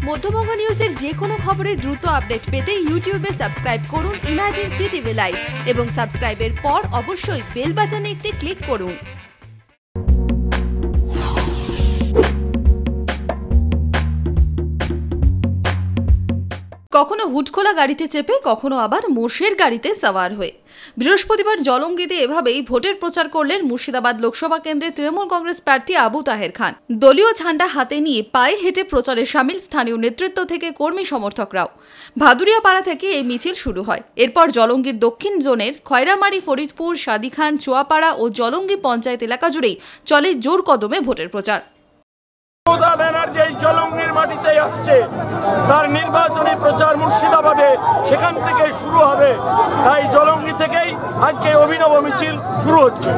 মধ্যবঙ্গ নিউজের যে কোনো খবরের দ্রুত আপডেট পেতে ইউটিউবে সাবস্ক্রাইব করুন ইমার্জেন্সি টিভি লাইভ এবং সাবস্ক্রাইবের পর অবশ্যই বেল বাটনে একটি ক্লিক করুন। কখনো হুটখোলা গাড়িতে চেপে কখনো আবার মোষের গাড়িতে সওয়ার হয়ে বৃহস্পতিবার জলঙ্গিতে এভাবেই ভোটের প্রচার করলেন মুর্শিদাবাদ লোকসভা কেন্দ্রের তৃণমূল কংগ্রেস প্রার্থী আবু তাহের খান। দলীয় ঝান্ডা হাতে নিয়ে পায়ে হেঁটে প্রচারে সামিল স্থানীয় নেতৃত্ব থেকে কর্মী সমর্থকরাও। ভাদুরিয়া পাড়া থেকে এই মিছিল শুরু হয়। এরপর জলঙ্গির দক্ষিণ জোনের খয়রামারি, ফরিদপুর, সাদিখান, চুয়াপাড়া ও জলঙ্গি পঞ্চায়েত এলাকা জুড়েই চলে জোর কদমে ভোটের প্রচার। ব্যানার্জি জলঙ্গির মাটিতে আসছে, তার নির্বাচনী প্রচার মুর্শিদাবাদে সেখান থেকে শুরু হবে। তাই জলঙ্গি থেকেই আজকে অভিনব মিছিল শুরু হচ্ছে।